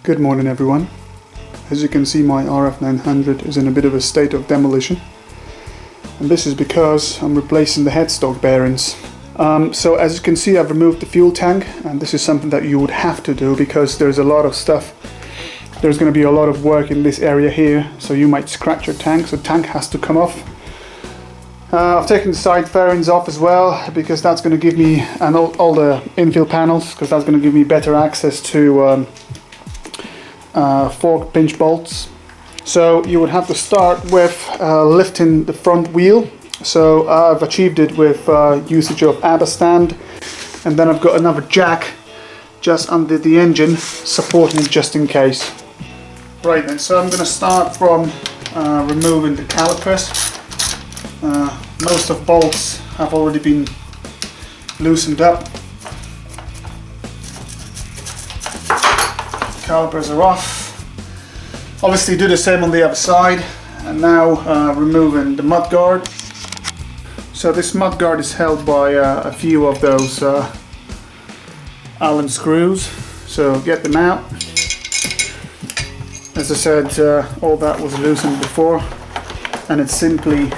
Good morning everyone. As you can see, my RF900 is in a bit of a state of demolition, and this is because I'm replacing the headstock bearings. So as you can see, I've removed the fuel tank, and this is something that you would have to do because there's a lot of stuff. There's going to be a lot of work in this area here, so you might scratch your tank, so tank has to come off. I've taken the side fairings off as well because that's going to give me, and all the infill panels, because that's going to give me better access to fork pinch bolts. So you would have to start with lifting the front wheel. So I've achieved it with usage of ABBA stand, and then I've got another jack just under the engine supporting it just in case. Right then, so I'm going to start from removing the calipers. Most of bolts have already been loosened up. Calipers are off. Obviously do the same on the other side. And now removing the mud guard. So this mud guard is held by a few of those Allen screws. So get them out. As I said, all that was loosened before, and it simply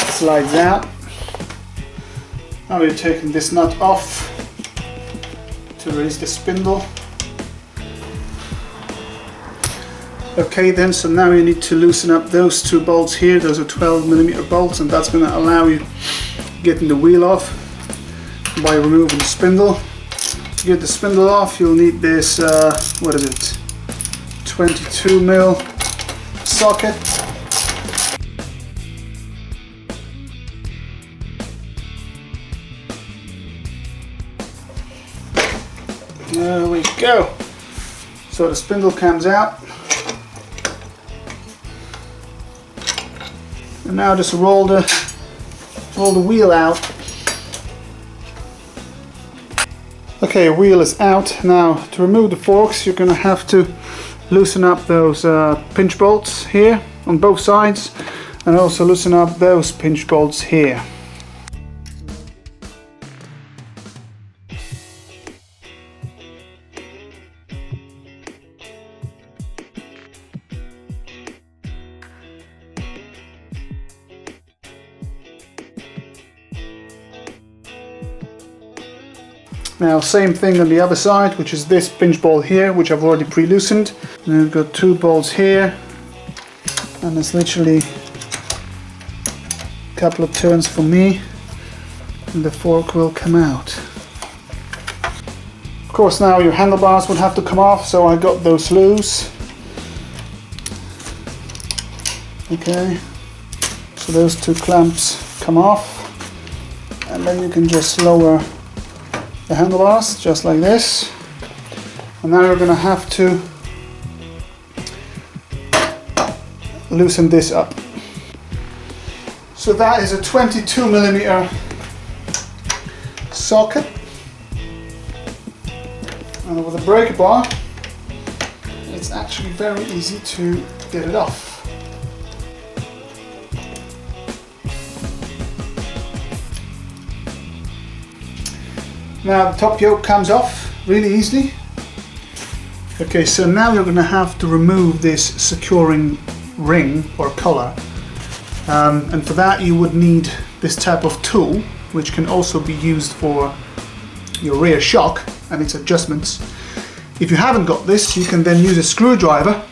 slides out. Now we're taking this nut off to release the spindle. Okay then, so now you need to loosen up those two bolts here. Those are 12mm bolts, and that's going to allow you getting the wheel off by removing the spindle. To get the spindle off, you'll need this, what is it, 22mm socket. There we go. So the spindle comes out. And now just roll the wheel out. Okay, wheel is out. Now to remove the forks, you're going to have to loosen up those pinch bolts here on both sides, and also loosen up those pinch bolts here. Now same thing on the other side, which is this pinch bolt here, which I've already pre-loosened. And I've got two bolts here, and it's literally a couple of turns for me, and the fork will come out. Of course now your handlebars would have to come off, so I got those loose. Okay, so those two clamps come off, and then you can just lower the handlebars just like this. And now you're going to have to loosen this up. So that is a 22mm socket, and with a breaker bar it's actually very easy to get it off. Now the top yoke comes off really easily. Okay, so now you're going to have to remove this securing ring or collar, and for that you would need this type of tool, which can also be used for your rear shock and its adjustments. If you haven't got this, you can then use a screwdriver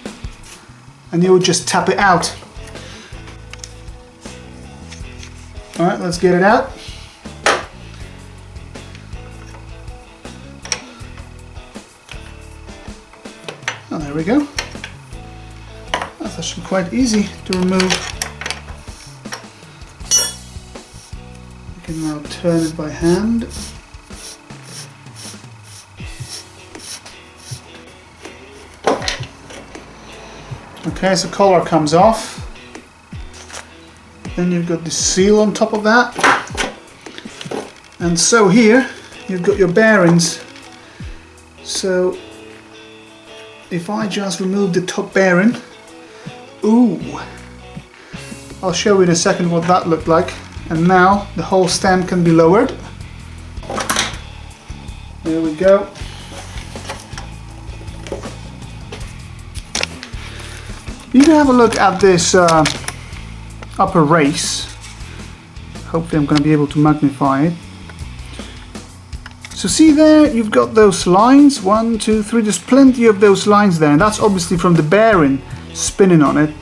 and you would just tap it out. Alright, let's get it out. Oh, there we go. That's actually quite easy to remove. You can now turn it by hand. Okay, so collar comes off. Then you've got the seal on top of that. And so here you've got your bearings. So if I just remove the top bearing, ooh, I'll show you in a second what that looked like. And now the whole stem can be lowered. There we go. You can have a look at this upper race. Hopefully I'm going to be able to magnify it. So see there, you've got those lines, 1, 2, 3, there's plenty of those lines there, and that's obviously from the bearing spinning on it.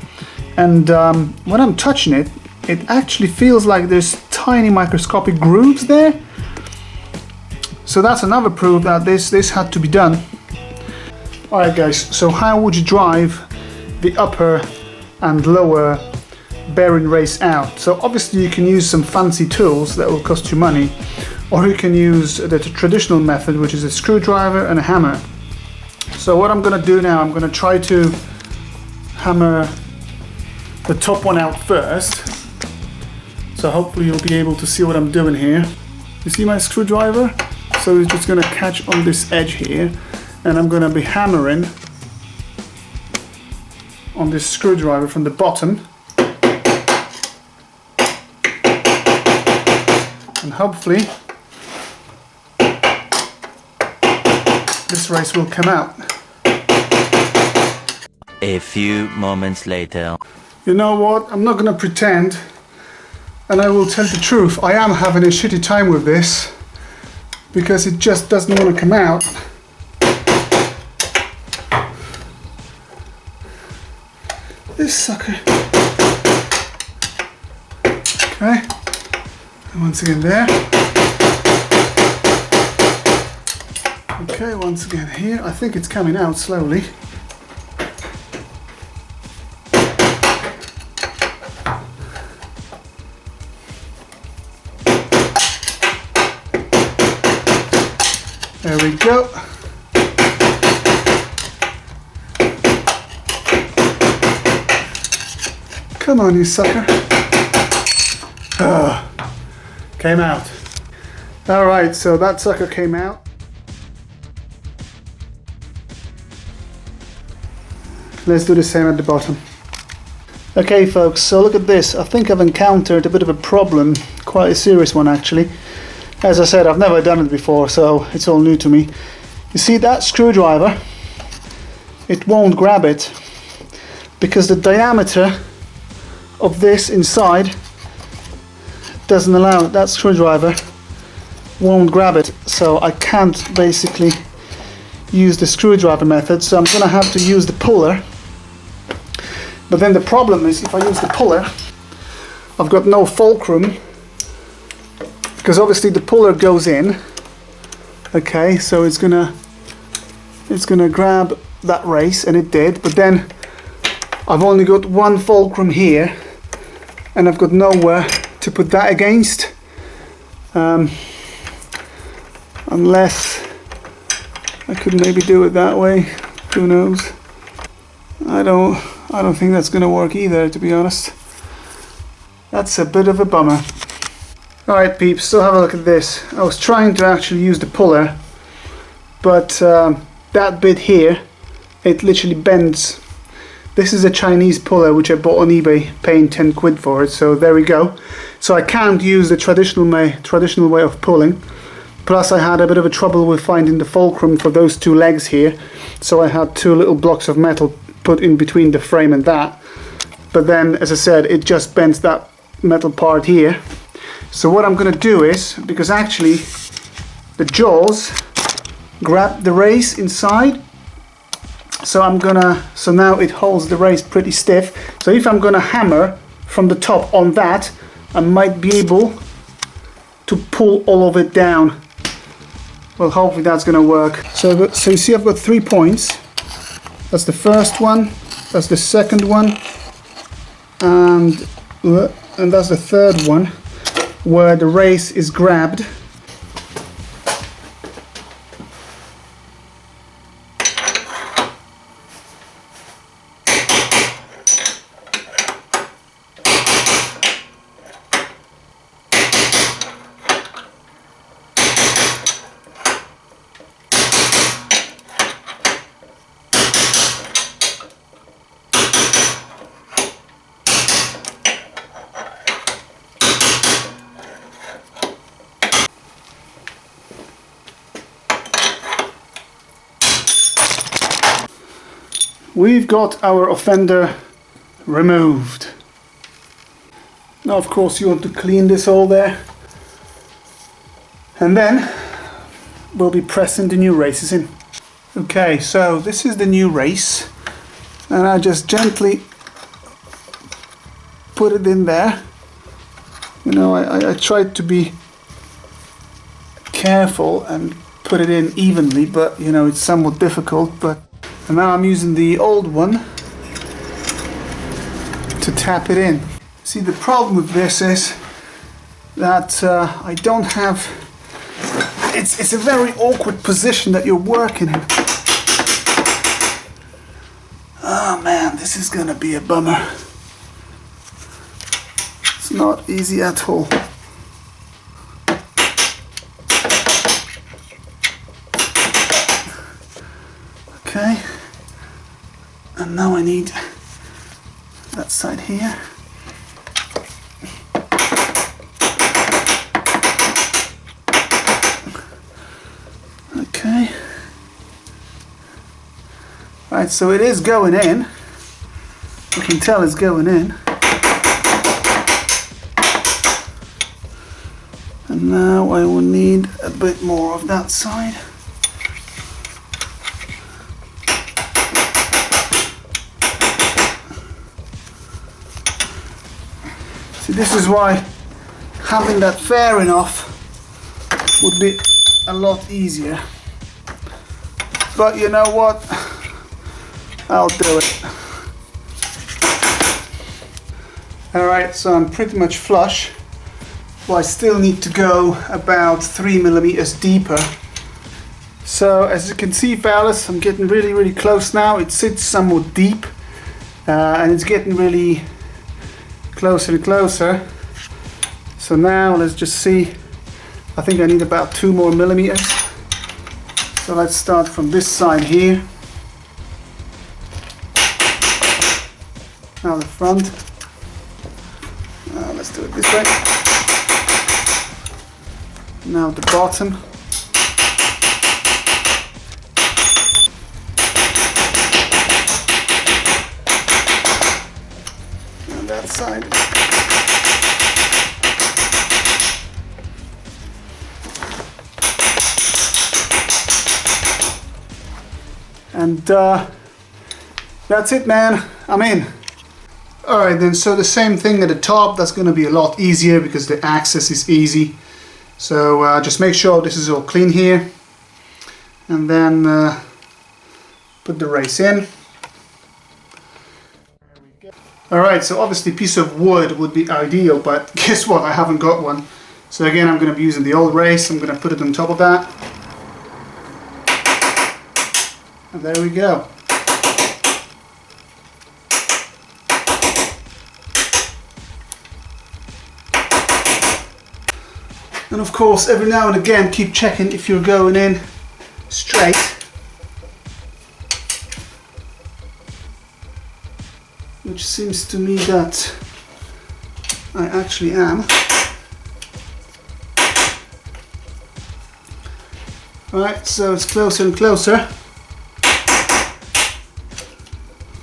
And when I'm touching it, it actually feels like there's tiny microscopic grooves there. So that's another proof that this had to be done. Alright guys, so how would you drive the upper and lower bearing race out? So obviously you can use some fancy tools that will cost you money, or you can use the traditional method, which is a screwdriver and a hammer. So what I'm going to do now, I'm going to try to hammer the top one out first. So hopefully you'll be able to see what I'm doing here. You see my screwdriver? So it's just going to catch on this edge here, and I'm going to be hammering on this screwdriver from the bottom, and hopefully this race will come out. A few moments later. You know what? I'm not going to pretend, and I will tell the truth. I am having a shitty time with this because it just doesn't want to come out. This sucker. Okay. And once again there. Okay, once again here. I think it's coming out slowly. There we go. Come on, you sucker. Came out. Alright, so that sucker came out. Let's do the same at the bottom. Okay folks, so look at this. I think I've encountered a bit of a problem, quite a serious one actually. As I said, I've never done it before, so it's all new to me. You see that screwdriver? It won't grab it because the diameter of this inside doesn't allow it. That screwdriver won't grab it, so I can't basically use the screwdriver method, so I'm going to have to use the puller. But then the problem is, if I use the puller, I've got no fulcrum, because obviously the puller goes in. Okay, so it's gonna grab that race, and it did, but then I've only got one fulcrum here, and I've got nowhere to put that against, unless I could maybe do it that way. Who knows? I don't think that's gonna work either, to be honest. That's a bit of a bummer. Alright peeps, so have a look at this. I was trying to actually use the puller, but that bit here, it literally bends. This is a Chinese puller which I bought on eBay, paying 10 quid for it, so there we go. So I can't use the traditional way of pulling. Plus I had a bit of a trouble with finding the fulcrum for those two legs here, so I had two little blocks of metal put in between the frame and that. But then, as I said, it just bends that metal part here. So what I'm going to do is, because actually the jaws grab the race inside, so now it holds the race pretty stiff. So if I'm going to hammer from the top on that, I might be able to pull all of it down. Well, hopefully that's going to work. So you see I've got 3 points. That's the first one, that's the second one, and that's the third one, where the race is grabbed. We've got our offender removed. Now of course you want to clean this all there, and then we'll be pressing the new races in. Okay, so this is the new race, and I just gently put it in there. You know, I tried to be careful and put it in evenly, but you know, it's somewhat difficult. And now I'm using the old one to tap it in. See, the problem with this is that I don't have, it's a very awkward position that you're working in. Oh man, this is gonna be a bummer. It's not easy at all. Okay, and now I need that side here. Okay. Right, so it is going in. You can tell it's going in. And now I will need a bit more of that side. See, this is why having that fairing off would be a lot easier. But you know what? I'll do it. Alright, so I'm pretty much flush. Well, I still need to go about 3 millimeters deeper. So as you can see, fellas, I'm getting really close now. It sits somewhat deep, and it's getting really closer and closer. So now let's just see. I think I need about 2 more millimeters. So let's start from this side here. Now the front. Let's do it this way. Now the bottom. And that side. And that's it, man. I'm in. Alright then, so the same thing at the top. That's going to be a lot easier because the access is easy. So just make sure this is all clean here, and then put the race in. Alright, so obviously a piece of wood would be ideal, but guess what, I haven't got one. So again, I'm going to be using the old race. I'm going to put it on top of that. And there we go. And of course, every now and again, keep checking if you're going in straight. Which seems to me that I actually am. Alright, so it's closer and closer,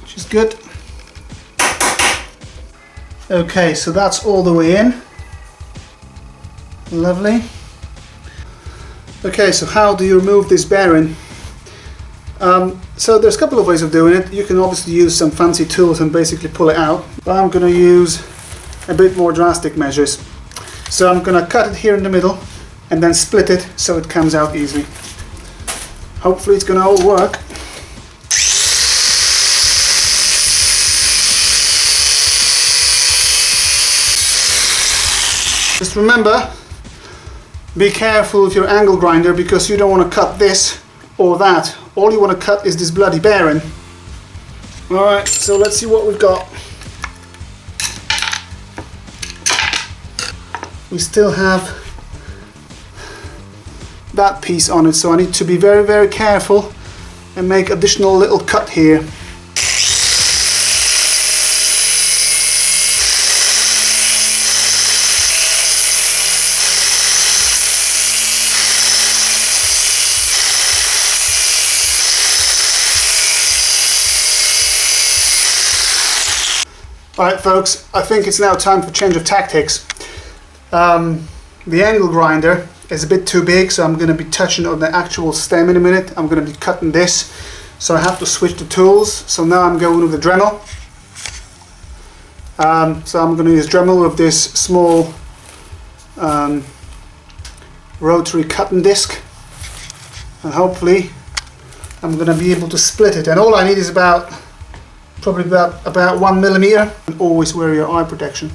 which is good. Okay, so that's all the way in. Lovely. Okay, so how do you remove this bearing? So there's a couple of ways of doing it. You can obviously use some fancy tools and basically pull it out, but I'm going to use a bit more drastic measures. So I'm going to cut it here in the middle and then split it so it comes out easily. Hopefully it's going to all work. Just remember, be careful with your angle grinder because you don't want to cut this or that. All you want to cut is this bloody bearing. Alright, so let's see what we've got. We still have that piece on it, so I need to be very careful and make additional little cut here. Alright folks, I think it's now time for change of tactics. The angle grinder is a bit too big, so I'm going to be touching on the actual stem in a minute. I'm going to be cutting this, so I have to switch the tools. So now I'm going with the Dremel. So I'm going to use Dremel with this small rotary cutting disc, and hopefully I'm going to be able to split it. And all I need is probably about 1 millimeter. And always wear your eye protection.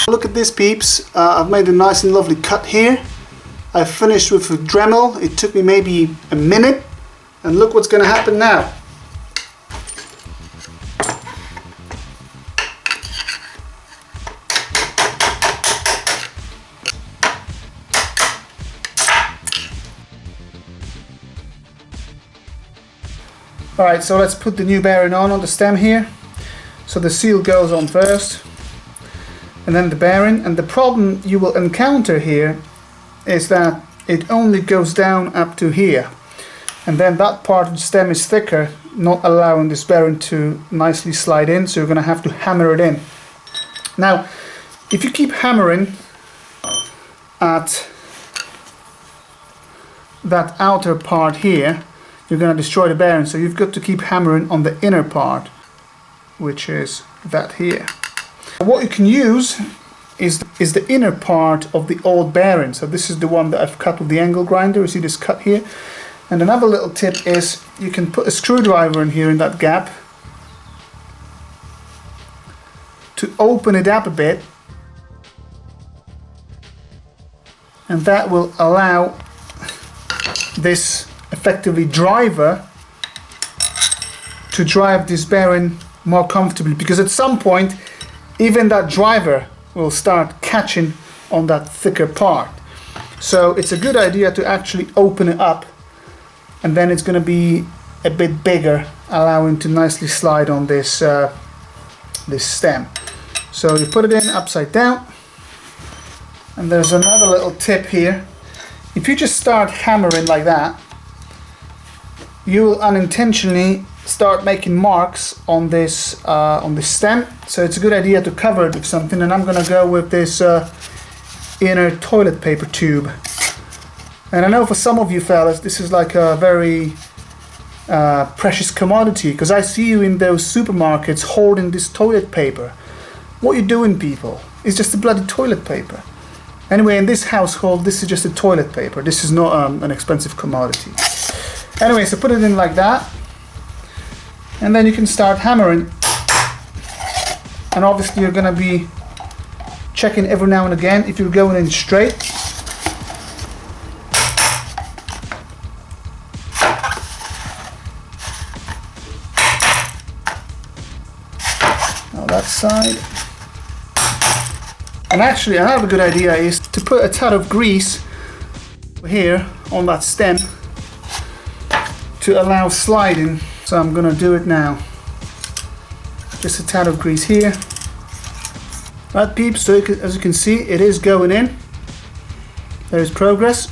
Look at this, peeps. I've made a nice and lovely cut here. I finished with a Dremel. It took me maybe a minute, and look what's going to happen now. Alright, so let's put the new bearing on the stem here. So the seal goes on first, and then the bearing. And the problem you will encounter here is that it only goes down up to here, and then that part of the stem is thicker, not allowing this bearing to nicely slide in, so you're going to have to hammer it in. Now if you keep hammering at that outer part here, you're going to destroy the bearing, so you've got to keep hammering on the inner part, which is that here. What you can use is the inner part of the old bearing. So this is the one that I've cut with the angle grinder. You see this cut here. And another little tip is you can put a screwdriver in here in that gap to open it up a bit, and that will allow this effectively driver to drive this bearing more comfortably, because at some point even that driver will start catching on that thicker part. So it's a good idea to actually open it up, and then it's going to be a bit bigger, allowing to nicely slide on this this stem. So you put it in upside down, and there's another little tip here. If you just start hammering like that, you will unintentionally start making marks on this stem. So it's a good idea to cover it with something, and I'm gonna go with this inner toilet paper tube. And I know for some of you fellas this is like a very precious commodity, because I see you in those supermarkets holding this toilet paper. What you doing, people? It's just a bloody toilet paper. Anyway, in this household this is just a toilet paper. This is not an expensive commodity. Anyway, so put it in like that, and then you can start hammering. And obviously you're going to be checking every now and again if you're going in straight. Now that side. And actually another good idea is to put a tad of grease here on that stem to allow sliding. So I'm gonna do it now. Just a tad of grease here. Right, peeps, so as you can see, it is going in. There's progress.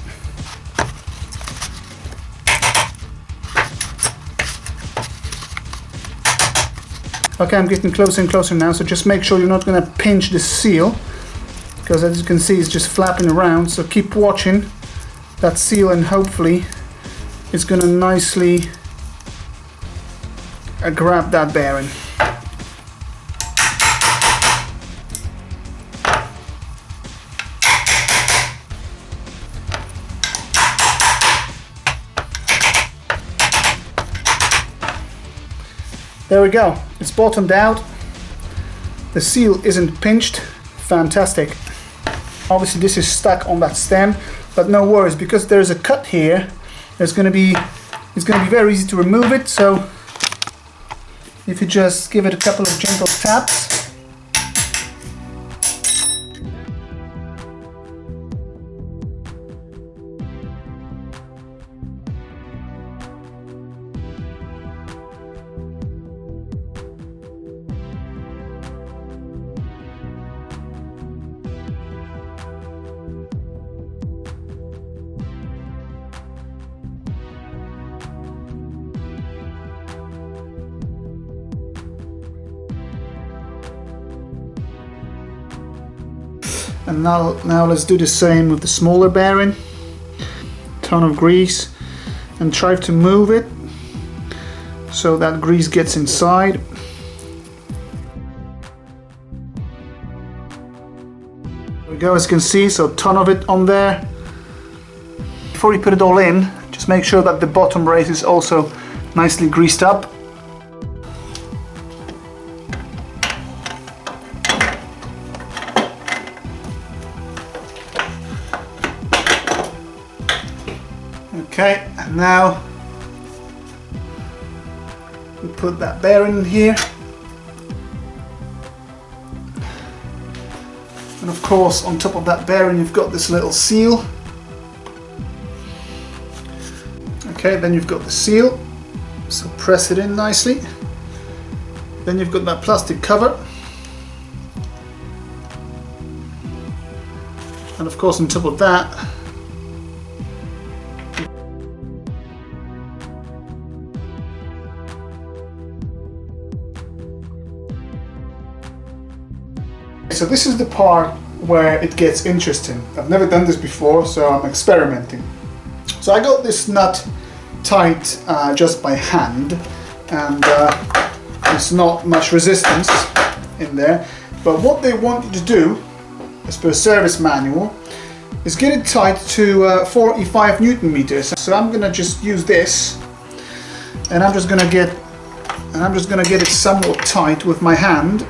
Okay, I'm getting closer and closer now, so just make sure you're not gonna pinch the seal, because as you can see it's just flapping around. So keep watching that seal, and hopefully it's gonna nicely grab that bearing. There we go, it's bottomed out. The seal isn't pinched. Fantastic. Obviously this is stuck on that stem, but no worries, because there's a cut here. It's going to be very easy to remove it. So if you just give it a couple of gentle taps, And now let's do the same with the smaller bearing. Ton of grease, and try to move it so that grease gets inside. There we go, as you can see, so a ton of it on there. Before you put it all in, just make sure that the bottom brace is also nicely greased up. Okay, and now we put that bearing in here. And of course, on top of that bearing, you've got this little seal. Okay, then you've got the seal, so press it in nicely. Then you've got that plastic cover. And of course, on top of that, so this is the part where it gets interesting. I've never done this before, so I'm experimenting. So I got this nut tight just by hand, and there's not much resistance in there. But what they want you to do, as per service manual, is get it tight to 45 Newton meters. So I'm gonna just use this, and I'm just gonna get it somewhat tight with my hand.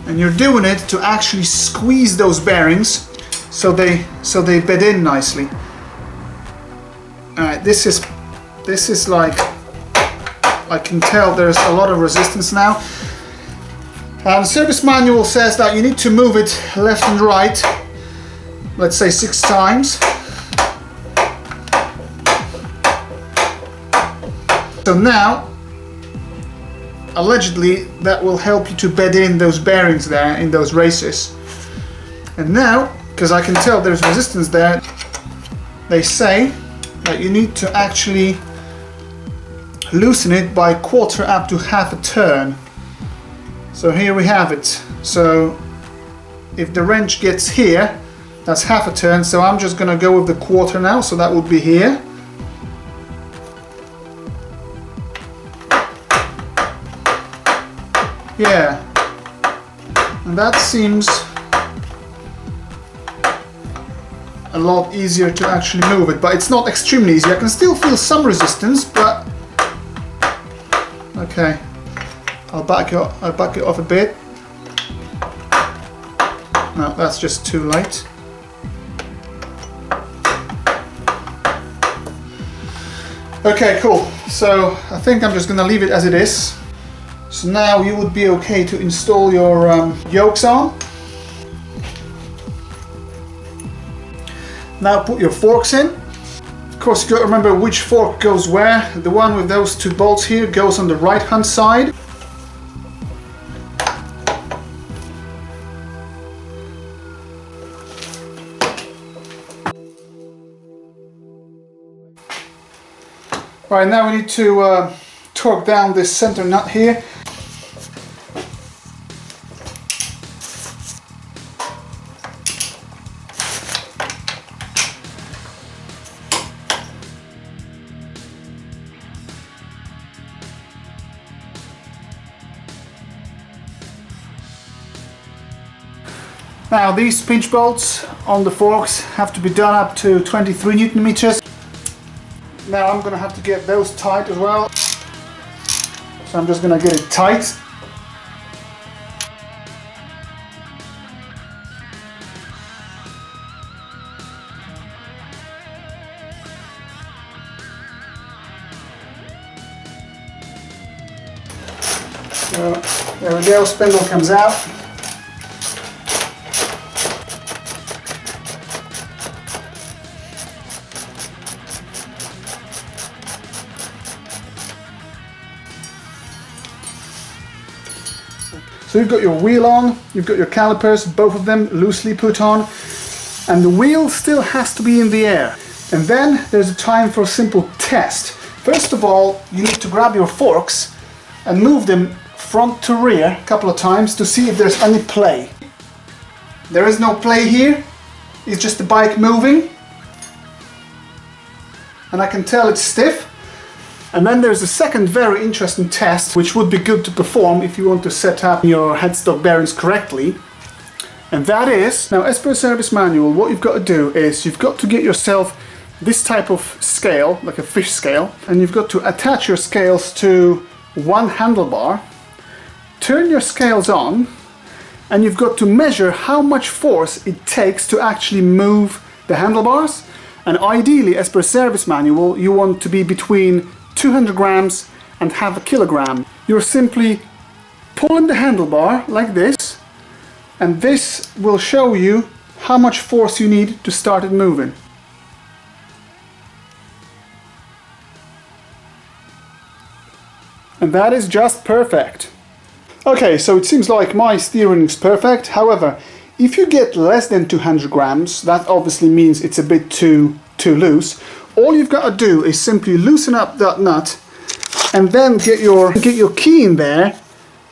And you're doing it to actually squeeze those bearings so they bed in nicely. Alright, this is like, I can tell there's a lot of resistance now. The service manual says that you need to move it left and right, let's say 6 times. So now, allegedly, that will help you to bed in those bearings there in those races. And now, because I can tell there's resistance there, they say that you need to actually loosen it by 1/4 up to 1/2 turn. So here we have it. So if the wrench gets here, that's 1/2 turn. So I'm just going to go with the 1/4 now, so that would be here. Yeah, and that seems a lot easier to actually move it, but it's not extremely easy. I can still feel some resistance, but okay, I'll back it off a bit. No, that's just too light. Okay, cool. So I think I'm just gonna leave it as it is. So now you would be okay to install your yokes on. Now put your forks in. Of course, you got to remember which fork goes where. The one with those 2 bolts here goes on the right hand side. Right, now we need to torque down this center nut here. Now these pinch bolts on the forks have to be done up to 23 Newton meters. Now I'm going to have to get those tight as well. So I'm just going to get it tight. So there we go, spindle comes out. So you've got your wheel on, you've got your calipers, both of them loosely put on, and the wheel still has to be in the air. And then there's a time for a simple test. First of all, you need to grab your forks and move them front to rear a couple of times to see if there's any play. There is no play here, it's just the bike moving. And I can tell it's stiff. And then there's a second very interesting test which would be good to perform if you want to set up your headstock bearings correctly. And that is, now as per service manual, what you've got to do is you've got to get yourself this type of scale, like a fish scale, and you've got to attach your scales to one handlebar, turn your scales on, and you've got to measure how much force it takes to actually move the handlebars. And ideally, as per service manual, you want to be between 200 grams and half a kilogram. You're simply pulling the handlebar like this, and this will show you how much force you need to start it moving. And that is just perfect. Okay, so it seems like my steering is perfect. However, if you get less than 200 grams, that obviously means it's a bit too loose. All you've got to do is simply loosen up that nut and then get your key in there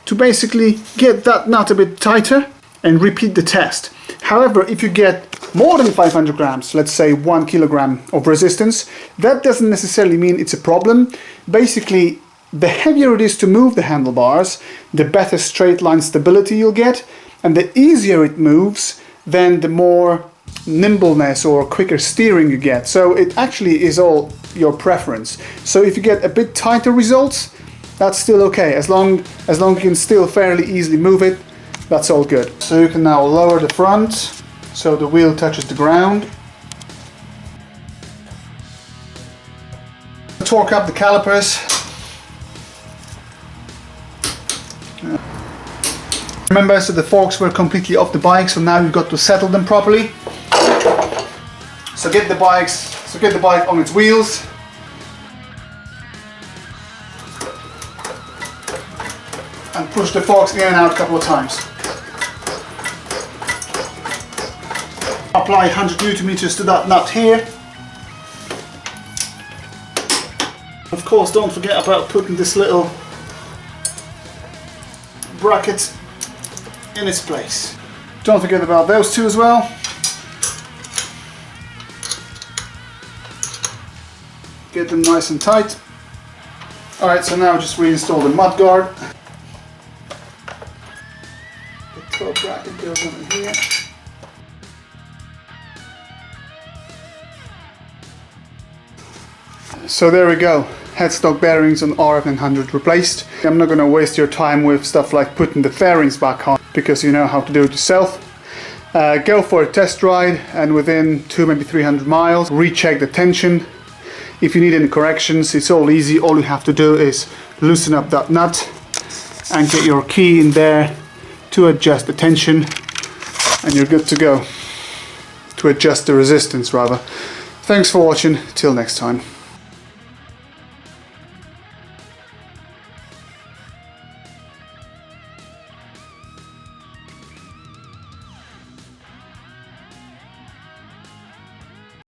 to basically get that nut a bit tighter and repeat the test. However, if you get more than 500 grams, let's say 1 kilogram of resistance, that doesn't necessarily mean it's a problem. Basically, the heavier it is to move the handlebars, the better straight line stability you'll get, and the easier it moves, then the more nimbleness or quicker steering you get. So it actually is all your preference. So if you get a bit tighter results, that's still okay. As long as you can still fairly easily move it, that's all good. So you can now lower the front so the wheel touches the ground. Torque up the calipers. Remember, so the forks were completely off the bike, so now you've got to settle them properly. So get the bike on its wheels. And push the forks in and out a couple of times. Apply 100 Newton meters to that nut here. Of course, don't forget about putting this little bracket in its place. Don't forget about those two as well. Get them nice and tight. Alright, so now just reinstall the mud guard. The top bracket goes over here. So there we go. Headstock bearings on RF900 replaced. I'm not going to waste your time with stuff like putting the fairings back on because you know how to do it yourself. Go for a test ride and within 200, maybe 300 miles, recheck the tension. If you need any corrections, it's all easy. All you have to do is loosen up that nut and get your key in there to adjust the tension, and you're good to go. To adjust the resistance rather. Thanks for watching. Till next time.